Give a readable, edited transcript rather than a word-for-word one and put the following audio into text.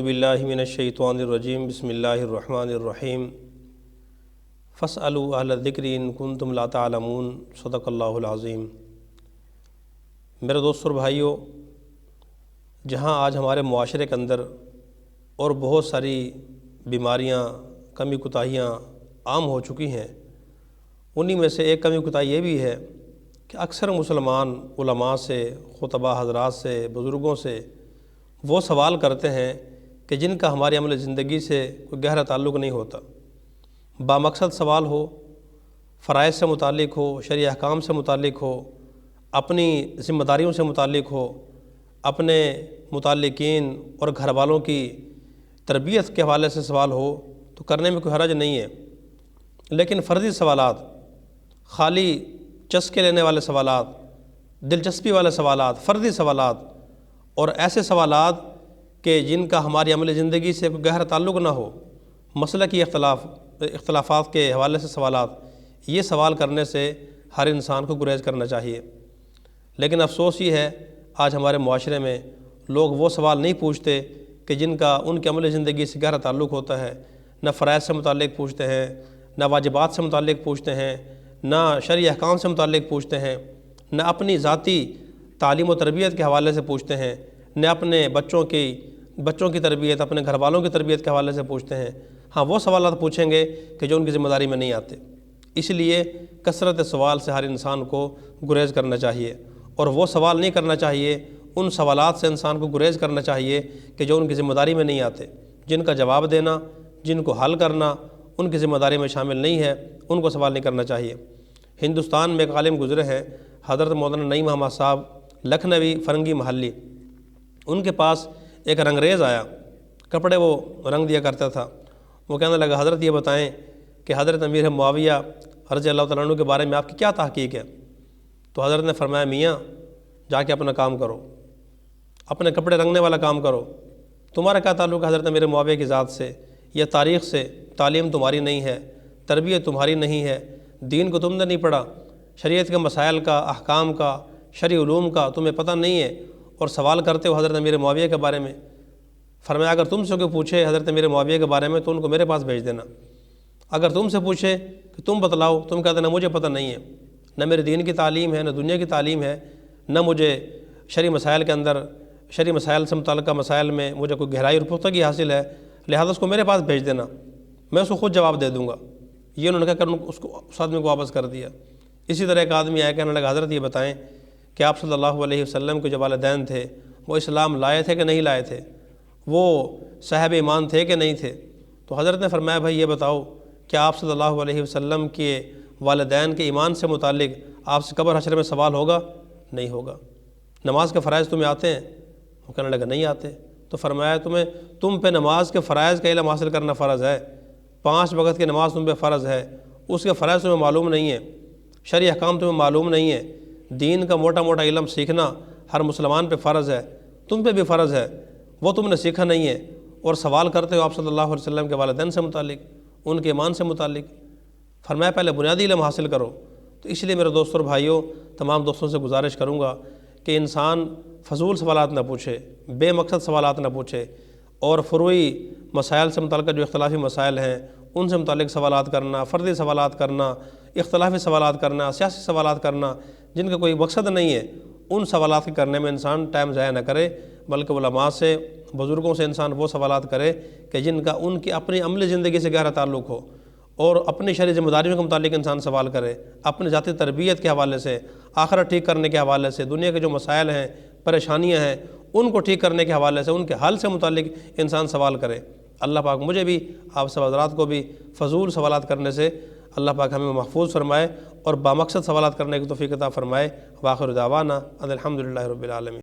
باللہ من الشیطان الرجیم بسم اللہ الرحمن الرحیم فاسألوا اہل الذکر ان کنتم لا تعلمون صدق اللہ العظیم۔ میرے دوستو اور بھائیو، جہاں آج ہمارے معاشرے کے اندر اور بہت ساری بیماریاں، کمی کوتاہیاں عام ہو چکی ہیں، انہی میں سے ایک کمی کوتاہی یہ بھی ہے کہ اکثر مسلمان علماء سے، خطباء حضرات سے، بزرگوں سے وہ سوال کرتے ہیں کہ جن کا ہماری عمل زندگی سے کوئی گہرا تعلق نہیں ہوتا۔ بامقصد سوال ہو، فرائض سے متعلق ہو، شرعی احکام سے متعلق ہو، اپنی ذمہ داریوں سے متعلق ہو، اپنے متعلقین اور گھر والوں کی تربیت کے حوالے سے سوال ہو تو کرنے میں کوئی حرج نہیں ہے، لیکن فرضی سوالات، خالی چسکے لینے والے سوالات، دلچسپی والے سوالات، فرضی سوالات اور ایسے سوالات کہ جن کا ہماری عمل زندگی سے کوئی گہرا تعلق نہ ہو، مسلکی اختلافات کے حوالے سے سوالات، یہ سوال کرنے سے ہر انسان کو گریز کرنا چاہیے۔ لیکن افسوس یہ ہے آج ہمارے معاشرے میں لوگ وہ سوال نہیں پوچھتے کہ جن کا ان کے عمل زندگی سے گہرا تعلق ہوتا ہے، نہ فرائض سے متعلق پوچھتے ہیں، نہ واجبات سے متعلق پوچھتے ہیں، نہ شرعی احکام سے متعلق پوچھتے ہیں، نہ اپنی ذاتی تعلیم و تربیت کے حوالے سے پوچھتے ہیں، نہ اپنے بچوں کی تربیت، اپنے گھر والوں کی تربیت کے حوالے سے پوچھتے ہیں۔ ہاں، وہ سوالات پوچھیں گے کہ جو ان کی ذمہ داری میں نہیں آتے۔ اس لیے کثرت سوال سے ہر انسان کو گریز کرنا چاہیے، اور وہ سوال نہیں کرنا چاہیے، ان سوالات سے انسان کو گریز کرنا چاہیے کہ جو ان کی ذمہ داری میں نہیں آتے، جن کا جواب دینا، جن کو حل کرنا ان کی ذمہ داری میں شامل نہیں ہے، ان کو سوال نہیں کرنا چاہیے۔ ہندوستان میں ایک عالم گزرے ہیں، حضرت مولانا نعیم احمد صاحب لکھنوی فرنگی محلی۔ ان کے پاس ایک رنگریز آیا، کپڑے وہ رنگ دیا کرتا تھا۔ وہ کہنے لگا، حضرت یہ بتائیں کہ حضرت امیر معاویہ رضی اللہ تعالیٰ عنہ کے بارے میں آپ کی کیا تحقیق ہے؟ تو حضرت نے فرمایا، میاں جا کے اپنا کام کرو، اپنے کپڑے رنگنے والا کام کرو، تمہارا کیا تعلق ہے حضرت امیر معاویہ کی ذات سے یا تاریخ سے؟ تعلیم تمہاری نہیں ہے، تربیت تمہاری نہیں ہے، دین کو تم نے نہیں پڑھا، شریعت کے مسائل کا، احکام کا، شرعی علوم کا تمہیں پتہ نہیں ہے، اور سوال کرتے ہو حضرت امیر معاویہ کے بارے میں۔ فرمایا، اگر تم سے کوئی پوچھے حضرت امیر معاویہ کے بارے میں تو ان کو میرے پاس بھیج دینا۔ اگر تم سے پوچھے کہ تم بتلاؤ، تم کہتے نہ مجھے پتہ نہیں ہے، نہ میرے دین کی تعلیم ہے، نہ دنیا کی تعلیم ہے، نہ مجھے شرعی مسائل کے اندر، شرعی مسائل سے متعلقہ مسائل میں مجھے کوئی گہرائی اور پختگی حاصل ہے، لہذا اس کو میرے پاس بھیج دینا، میں اس کو خود جواب دے دوں گا۔ یہ انہوں نے کہا کر اس آدمی کو واپس کر دیا۔ اسی طرح ایک آدمی آیا، کہنے لگا، حضرت یہ بتائیں کہ آپ صلی اللہ علیہ وسلم کے جو والدین تھے وہ اسلام لائے تھے کہ نہیں لائے تھے؟ وہ صاحب ایمان تھے کہ نہیں تھے؟ تو حضرت نے فرمایا، بھائی یہ بتاؤ کہ آپ صلی اللہ علیہ وسلم کے والدین کے ایمان سے متعلق آپ سے قبر حشر میں سوال ہوگا؟ نہیں ہوگا۔ نماز کے فرائض تمہیں آتے ہیں؟ وہ کہنے لگا نہیں آتے۔ تو فرمایا، تم پہ نماز کے فرائض کا علم حاصل کرنا فرض ہے، 5 وقت کی نماز تم پہ فرض ہے، اس کے فرائض تمہیں معلوم نہیں ہے، شرعی احکام تمہیں معلوم نہیں ہے، دین کا موٹا موٹا علم سیکھنا ہر مسلمان پہ فرض ہے، تم پہ بھی فرض ہے، وہ تم نے سیکھا نہیں ہے، اور سوال کرتے ہو آپ صلی اللہ علیہ وسلم کے والدین سے متعلق، ان کے ایمان سے متعلق۔ فرمایا، پہلے بنیادی علم حاصل کرو۔ تو اس لیے میرے دوستوں اور بھائیوں، تمام دوستوں سے گزارش کروں گا کہ انسان فضول سوالات نہ پوچھے، بے مقصد سوالات نہ پوچھے، اور فروعی مسائل سے متعلقہ جو اختلافی مسائل ہیں ان سے متعلق سوالات کرنا، فردی سوالات کرنا، اختلافی سوالات کرنا، سیاسی سوالات کرنا، جن کا کوئی مقصد نہیں ہے، ان سوالات کے کرنے میں انسان ٹائم ضائع نہ کرے، بلکہ علماء سے، بزرگوں سے انسان وہ سوالات کرے کہ جن کا ان کی اپنی عملی زندگی سے گہرا تعلق ہو، اور اپنی شرعی ذمہ داریوں کے متعلق انسان سوال کرے، اپنی ذاتی تربیت کے حوالے سے، آخرت ٹھیک کرنے کے حوالے سے، دنیا کے جو مسائل ہیں، پریشانیاں ہیں، ان کو ٹھیک کرنے کے حوالے سے، ان کے حل سے متعلق انسان سوال کرے۔ اللہ پاک مجھے بھی، آپ سب حضرات کو بھی فضول سوالات کرنے سے اللہ پاک ہمیں محفوظ فرمائے، اور بامقصد سوالات کرنے کی توفیق عطا فرمائے۔ وآخر دعوانا ان الحمد للہ رب العالمین۔